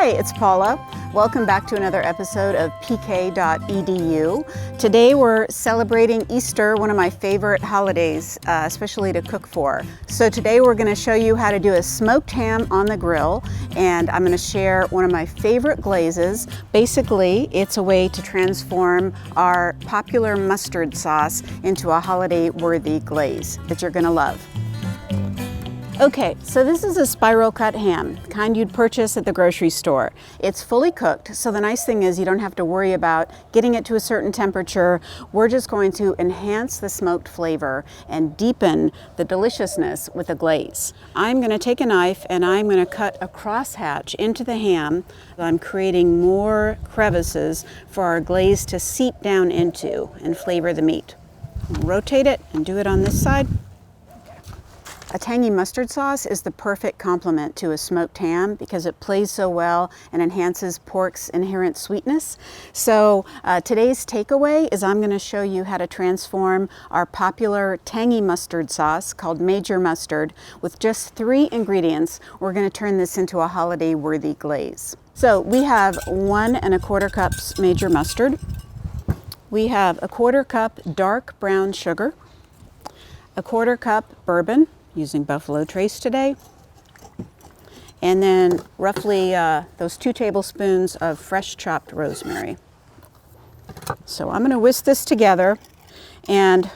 Hi, it's Paula. Welcome back to another episode of PK.EDU. Today we're celebrating Easter, one of my favorite holidays, especially to cook for. So today we're going to show you how to do a smoked ham on the grill, and I'm going to share one of my favorite glazes. Basically, it's a way to transform our popular mustard sauce into a holiday-worthy glaze that you're going to love. Okay, so this is a spiral cut ham, the kind you'd purchase at the grocery store. It's fully cooked, so the nice thing is you don't have to worry about getting it to a certain temperature. We're just going to enhance the smoked flavor and deepen the deliciousness with a glaze. I'm going to take a knife and I'm going to cut a crosshatch into the ham. I'm creating more crevices for our glaze to seep down into and flavor the meat. Rotate it and do it on this side. A tangy mustard sauce is the perfect complement to a smoked ham because it plays so well and enhances pork's inherent sweetness. So today's takeaway is I'm going to show you how to transform our popular tangy mustard sauce called Major Mustard. With just 3 ingredients, we're going to turn this into a holiday-worthy glaze. So we have 1 1/4 cups Major Mustard. We have 1/4 cup dark brown sugar, 1/4 cup bourbon, using Buffalo Trace today, and then roughly those 2 tablespoons of fresh chopped rosemary. So I'm going to whisk this together, and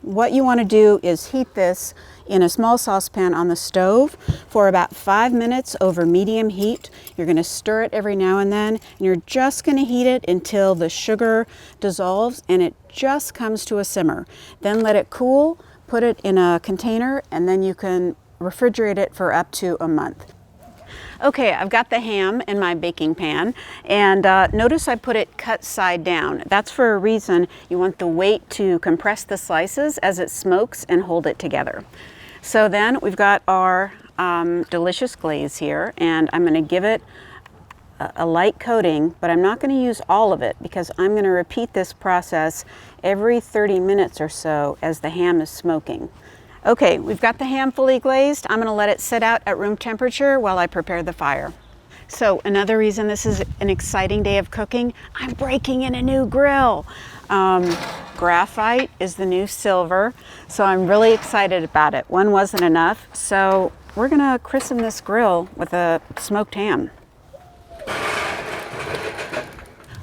what you want to do is heat this in a small saucepan on the stove for about 5 minutes over medium heat. You're going to stir it every now and then, and you're just going to heat it until the sugar dissolves and it just comes to a simmer. Then let it cool. Put it in a container, and then you can refrigerate it for up to a month. Okay, I've got the ham in my baking pan, and notice I put it cut side down. That's for a reason. You want the weight to compress the slices as it smokes and hold it together. So then we've got our delicious glaze here, and I'm going to give it a light coating, but I'm not going to use all of it because I'm going to repeat this process every 30 minutes or so as the ham is smoking. Okay, we've got the ham fully glazed. I'm going to let it sit out at room temperature while I prepare the fire. So another reason this is an exciting day of cooking, I'm breaking in a new grill. Graphite is the new silver, so I'm really excited about it. One wasn't enough, so we're going to christen this grill with a smoked ham.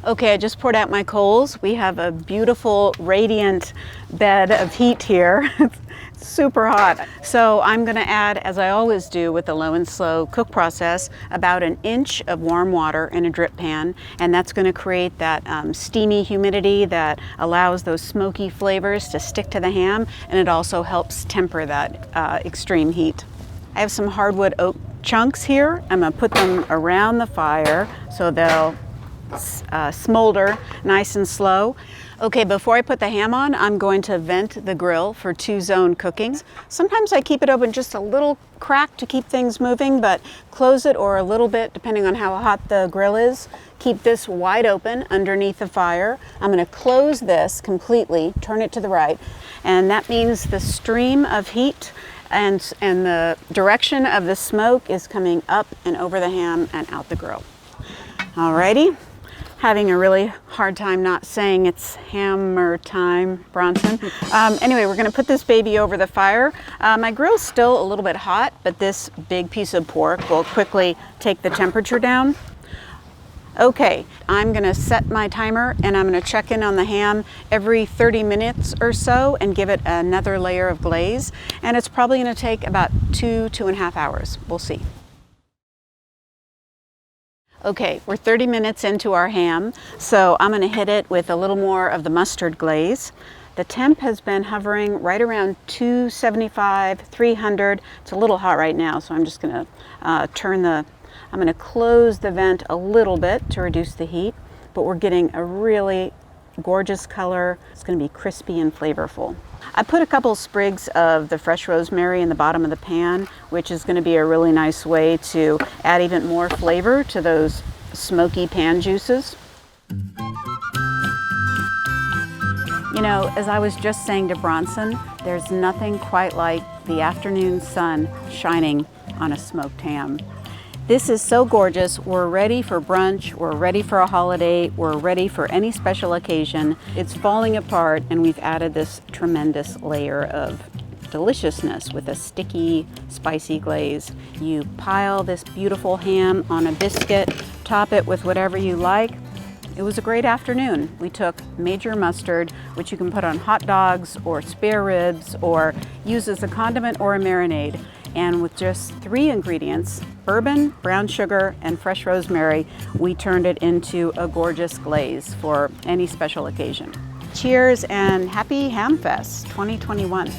Okay, I just poured out my coals. We have a beautiful radiant bed of heat here. It's super hot. So I'm going to add, as I always do with the low and slow cook process, about 1 inch of warm water in a drip pan, and that's going to create that steamy humidity that allows those smoky flavors to stick to the ham, and it also helps temper that extreme heat. I have some hardwood oak chunks here. I'm going to put them around the fire so they'll smolder nice and slow. Okay, before I put the ham on, I'm going to vent the grill for 2-zone cooking. Sometimes I keep it open just a little crack to keep things moving, but close it or a little bit depending on how hot the grill is. Keep this wide open underneath the fire. I'm going to close this completely, turn it to the right, and that means the stream of heat and the direction of the smoke is coming up and over the ham and out the grill. Alrighty. Having a really hard time not saying it's hammer time, Bronson. Anyway, we're going to put this baby over the fire. My grill's still a little bit hot, but this big piece of pork will quickly take the temperature down. Okay, I'm going to set my timer and I'm going to check in on the ham every 30 minutes or so and give it another layer of glaze. And it's probably going to take about 2.5 hours. We'll see. Okay, we're 30 minutes into our ham, so I'm going to hit it with a little more of the mustard glaze. The temp has been hovering right around 275, 300. It's a little hot right now, so I'm just going to I'm going to close the vent a little bit to reduce the heat, but we're getting a really gorgeous color. It's going to be crispy and flavorful. I put a couple sprigs of the fresh rosemary in the bottom of the pan, which is going to be a really nice way to add even more flavor to those smoky pan juices. You know, as I was just saying to Bronson, there's nothing quite like the afternoon sun shining on a smoked ham. This is so gorgeous. We're ready for brunch, we're ready for a holiday, we're ready for any special occasion. It's falling apart, and we've added this tremendous layer of deliciousness with a sticky, spicy glaze. You pile this beautiful ham on a biscuit, top it with whatever you like. It was a great afternoon. We took major mustard, which you can put on hot dogs or spare ribs or use as a condiment or a marinade. And with just 3 ingredients, bourbon, brown sugar, and fresh rosemary, we turned it into a gorgeous glaze for any special occasion. Cheers and happy Ham Fest 2021.